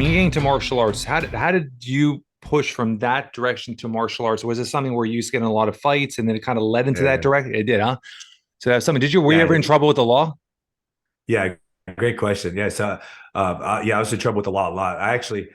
when you get into martial arts, how did you push from that direction to martial arts? Was it something where you used to get in a lot of fights and then it kind of led into that Yeah, direction? It did, huh? So that's something. Were you yeah, ever in trouble with the law? yeah. Great question. Yeah, so yeah, I was in trouble with the law a lot. I actually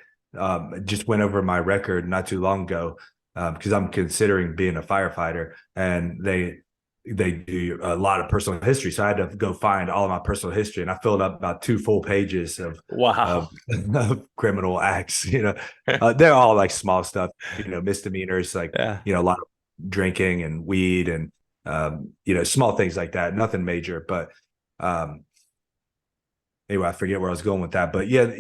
just went over my record not too long ago because I'm considering being a firefighter, and they do a lot of personal history. So I had to go find all of my personal history, and I filled up about 2 full pages of, Wow. of criminal acts. They're all like small stuff, misdemeanors, like Yeah. a lot of drinking and weed and small things like that. Nothing major, but um, anyway, I forget where I was going with that, but yeah,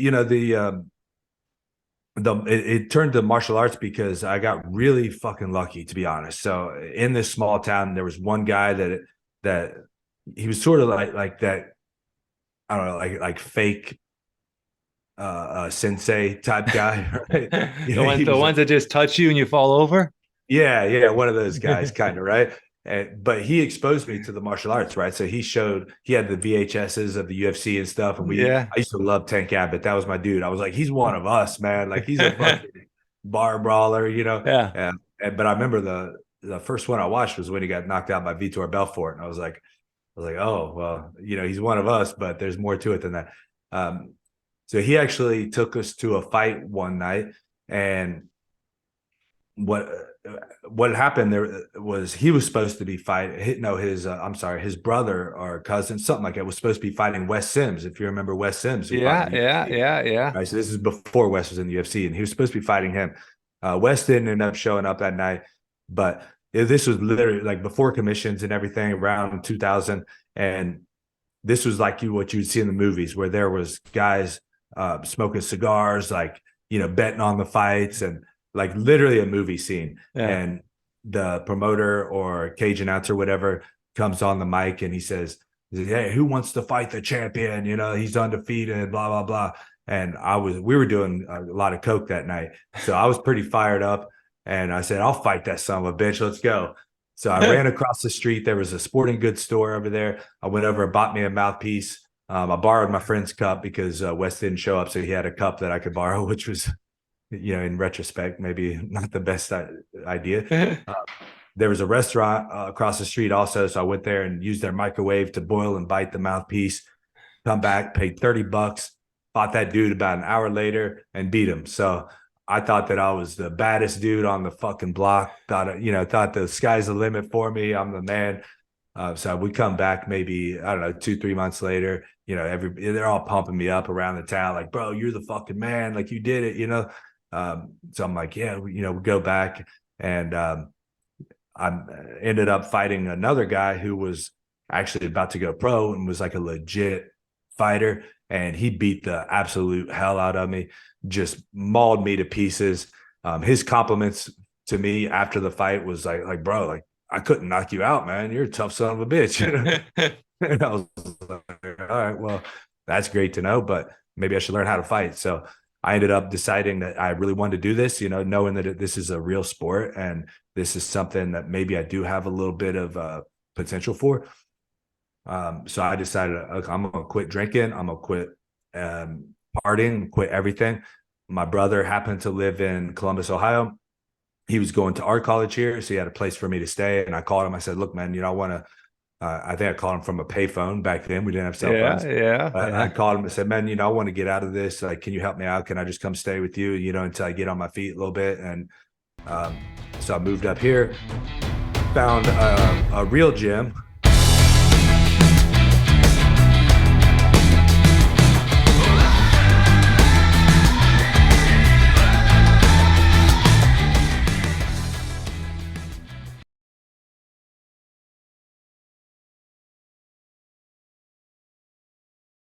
it turned to martial arts because I got really fucking lucky, to be honest. So in this small town, there was one guy that he was sort of like that. I don't know, like fake sensei type guy, right? The ones He the was ones that just touch you and you fall over. yeah, one of those guys, kind of, right? But he exposed me to the martial arts, right? So he had the VHSs of the UFC and stuff, and Yeah. I used to love Tank Abbott. That was my dude. I was like, he's one of us, man. Like he's a fucking bar brawler. Yeah. But I remember the first one I watched was when he got knocked out by Vitor Belfort, and I was like, oh well, he's one of us, but there's more to it than that. Um, so he actually took us to a fight one night, and what what happened there was he was supposed to be fighting no his I'm sorry, his brother or cousin, something like that, was supposed to be fighting Wes Sims, if you remember Wes Sims, who fought in Yeah. the Yeah. UFC. Yeah. Yeah. Right, so this is before Wes was in the UFC, and he was supposed to be fighting him. Wes didn't end up showing up that night, but this was literally like before commissions and everything, around 2000. And this was like what you would see in the movies, where there was guys smoking cigars, like betting on the fights, and like literally a movie scene. Yeah. And the promoter or cage announcer, whatever, comes on the mic and he says, "Hey, who wants to fight the champion? He's undefeated, blah blah blah." And we were doing a lot of coke that night, so I was pretty fired up, and I said, "I'll fight that son of a bitch. Let's go." So I ran across the street. There was a sporting goods store over there. I went over and bought me a mouthpiece. I borrowed my friend's cup because Wes didn't show up, so he had a cup that I could borrow, which was, in retrospect, maybe not the best idea. Uh, there was a restaurant across the street also, so I went there and used their microwave to boil and bite the mouthpiece. Come back, paid $30, fought that dude about an hour later and beat him. So I thought that I was the baddest dude on the fucking block. Thought the sky's the limit for me. I'm the man. So we come back maybe, I don't know, 2, 3 months later. They're all pumping me up around the town, like, bro, you're the fucking man, like you did it. So I'm like, yeah, we go back, and I ended up fighting another guy who was actually about to go pro and was like a legit fighter, and he beat the absolute hell out of me, just mauled me to pieces. His compliments to me after the fight was like, bro, like I couldn't knock you out, man. You're a tough son of a bitch. And I was like, all right, well, that's great to know, but maybe I should learn how to fight. So I ended up deciding that I really wanted to do this, knowing that this is a real sport and this is something that maybe I do have a little bit of potential for. So I decided, okay, I'm gonna quit drinking. I'm gonna quit partying, quit everything. My brother happened to live in Columbus, Ohio. He was going to art college here, so he had a place for me to stay. And I called him. I said, "Look, man, I want to." I think I called him from a payphone back then. We didn't have cell Yeah. phones. Yeah. I Yeah. called him and said, "Man, I want to get out of this. Like, can you help me out? Can I just come stay with you? Until I get on my feet a little bit." And um, so I moved up here, found a real gym